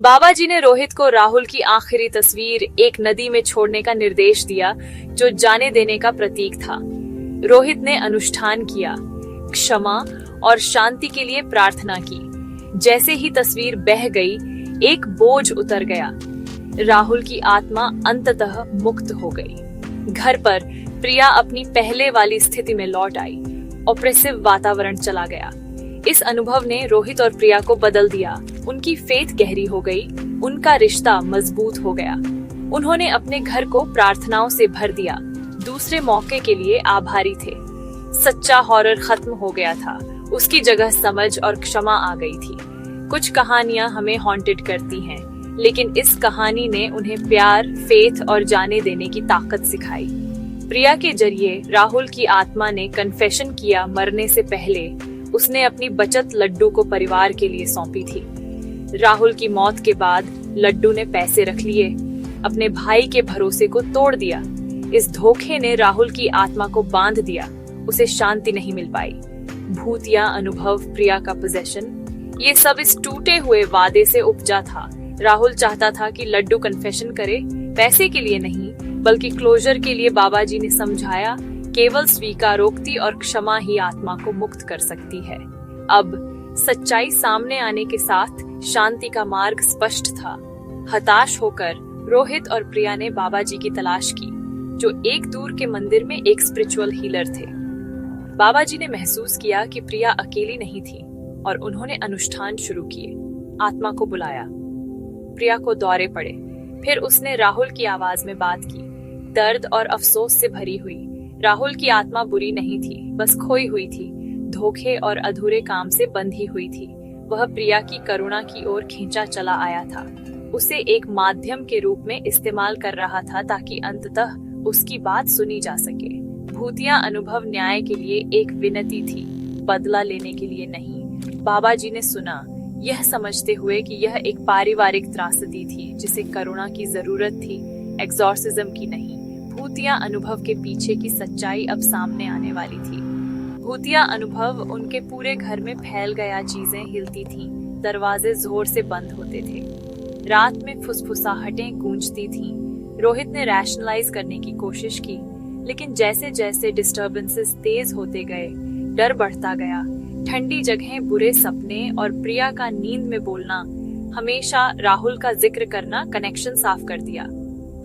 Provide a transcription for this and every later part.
बाबा जी ने रोहित को राहुल की आखिरी तस्वीर एक नदी में छोड़ने का निर्देश दिया, जो जाने देने का प्रतीक था। रोहित ने अनुष्ठान किया, क्षमा और शांति के लिए प्रार्थना की। जैसे ही तस्वीर बह गई, एक बोझ उतर गया। राहुल की आत्मा अंततः मुक्त हो गई। घर पर प्रिया अपनी पहले वाली स्थिति में लौट आई। ऑप्रेसिव वातावरण चला गया। इस अनुभव ने रोहित और प्रिया को बदल दिया। उनकी फेथ गहरी हो गई, उनका रिश्ता मजबूत हो गया। उन्होंने अपने घर को प्रार्थनाओं से भर दिया, दूसरे मौके के लिए आभारी थे। सच्चा हॉरर खत्म हो गया था, उसकी जगह समझ और क्षमा आ गई थी। कुछ कहानियां हमें हॉन्टेड करती हैं, लेकिन इस कहानी ने उन्हें प्यार, फेथ और जाने देने की ताकत सिखाई। प्रिया के जरिए राहुल की आत्मा ने कन्फेशन किया, मरने से पहले उसने अपनी बचत लड्डू को परिवार के लिए सौंपी थी। राहुल की मौत के बाद लड्डू ने पैसे रख लिए, अपने भाई के भरोसे को तोड़ दिया। इस धोखे ने राहुल की आत्मा को बांध दिया, उसे शांति नहीं मिल पाई। भूतिया अनुभव, प्रिया का पोजेशन, ये सब इस टूटे हुए वादे से उपजा था। राहुल चाहता था कि लड्डू कन्फेशन करे, पैसे के लिए नहीं बल्कि क्लोजर के लिए। बाबा जी ने समझाया, केवल स्वीकारोक्ति और क्षमा ही आत्मा को मुक्त कर सकती है। अब सच्चाई सामने आने के साथ शांति का मार्ग स्पष्ट था। हताश होकर रोहित और प्रिया ने बाबा जी की तलाश की, जो एक दूर के मंदिर में एक स्पिरिचुअल हीलर थे। बाबा जी ने महसूस किया कि प्रिया अकेली नहीं थी और उन्होंने अनुष्ठान शुरू किए, आत्मा को बुलाया। प्रिया को दौरे पड़े। फिर उसने राहुल की आवाज में बात की, दर्द और अफसोस से भरी हुई। राहुल की आत्मा बुरी नहीं थी, बस खोई हुई थी, धोखे और अधूरे काम से बंधी हुई थी। वह प्रिया की करुणा की ओर खींचा चला आया था, उसे एक माध्यम के रूप में इस्तेमाल कर रहा था ताकि अंततः उसकी बात सुनी जा सके। भूतिया अनुभव न्याय के लिए एक विनती थी, बदला लेने के लिए नहीं। बाबा जी ने सुना, यह समझते हुए कि यह एक पारिवारिक त्रासदी थी जिसे करुणा की जरूरत थी, एक्सॉर्सिज्म की नहीं। भूतिया अनुभव के पीछे की सच्चाई अब सामने आने वाली थी। भूतिया अनुभव उनके पूरे घर में फैल गया, चीजें हिलती थीं, दरवाजे जोर से बंद होते थे, रात में फुसफुसाहटें गूंजती थीं। रोहित ने रैशनलाइज करने की कोशिश की, लेकिन जैसे जैसे डिस्टर्बेंसेस तेज होते गए, डर बढ़ता गया। ठंडी जगहें, बुरे सपने और प्रिया का नींद में बोलना, हमेशा राहुल का जिक्र करना कनेक्शन साफ कर दिया।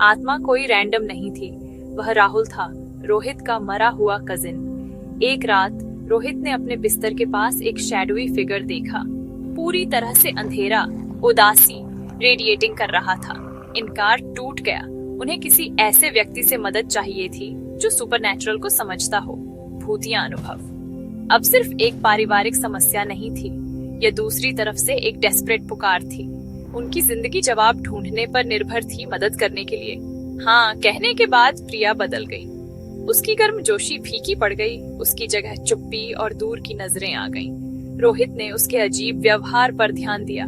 आत्मा कोई रैंडम नहीं थी, वह राहुल था, रोहित का मरा हुआ कजिन। एक रात रोहित ने अपने बिस्तर के पास एक शैडोई फिगर देखा, पूरी तरह से अंधेरा, उदासी रेडिएटिंग कर रहा था। इनकार टूट गया। उन्हें किसी ऐसे व्यक्ति से मदद चाहिए थी जो सुपरनैचुरल को समझता हो। भूतिया अनुभव अब सिर्फ एक पारिवारिक समस्या नहीं थी, यह दूसरी तरफ से एक डेस्परेट पुकार थी। उनकी जिंदगी जवाब ढूंढने पर निर्भर थी, मदद करने के लिए हाँ कहने के बाद प्रिया बदल गई। उसकी गर्मजोशी फीकी पड़ गई, उसकी जगह चुप्पी और दूर की नजरें आ गईं। रोहित ने उसके अजीब व्यवहार पर ध्यान दिया,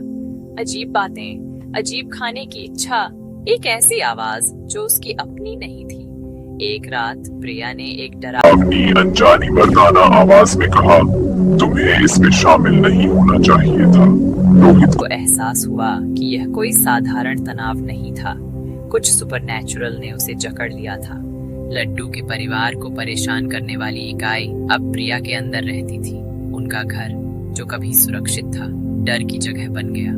अजीब बातें, अजीब खाने की इच्छा, एक ऐसी आवाज जो उसकी अपनी नहीं थी। एक रात प्रिया ने एक अपनी अनजानी मर्दाना आवाज में कहा, तुम्हें इसमें शामिल नहीं होना चाहिए था। रोहित को एहसास हुआ कि यह कोई साधारण तनाव नहीं था, कुछ सुपरनैचुरल ने उसे जकड़ लिया था। लड्डू के परिवार को परेशान करने वाली इकाई अब प्रिया के अंदर रहती थी। उनका घर जो कभी सुरक्षित था, डर की जगह बन गया।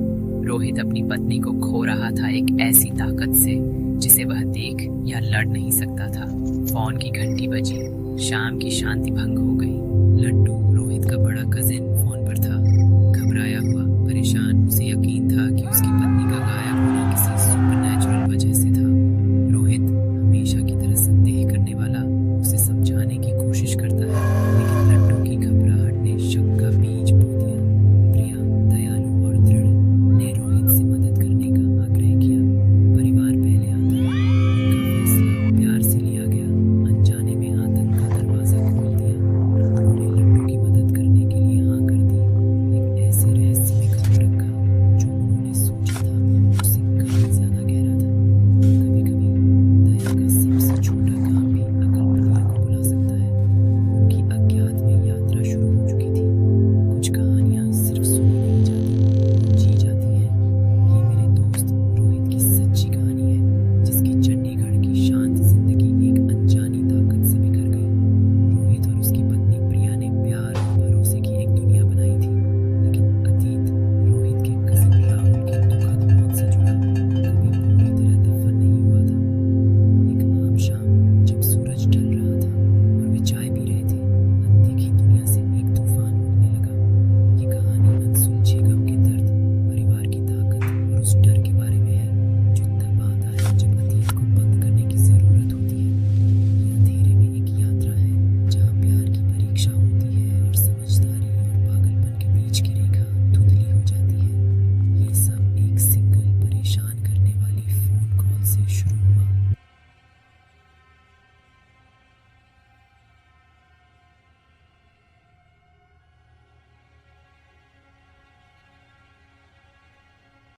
रोहित अपनी पत्नी को खो रहा था, एक ऐसी ताकत से जिसे वह देख या लड़ नहीं सकता था। फोन की घंटी बजी, शाम की शांति भंग हो गई। लड्डू, रोहित का बड़ा कजिन, फोन पर था, घबराया हुआ, परेशान। उसे यकीन था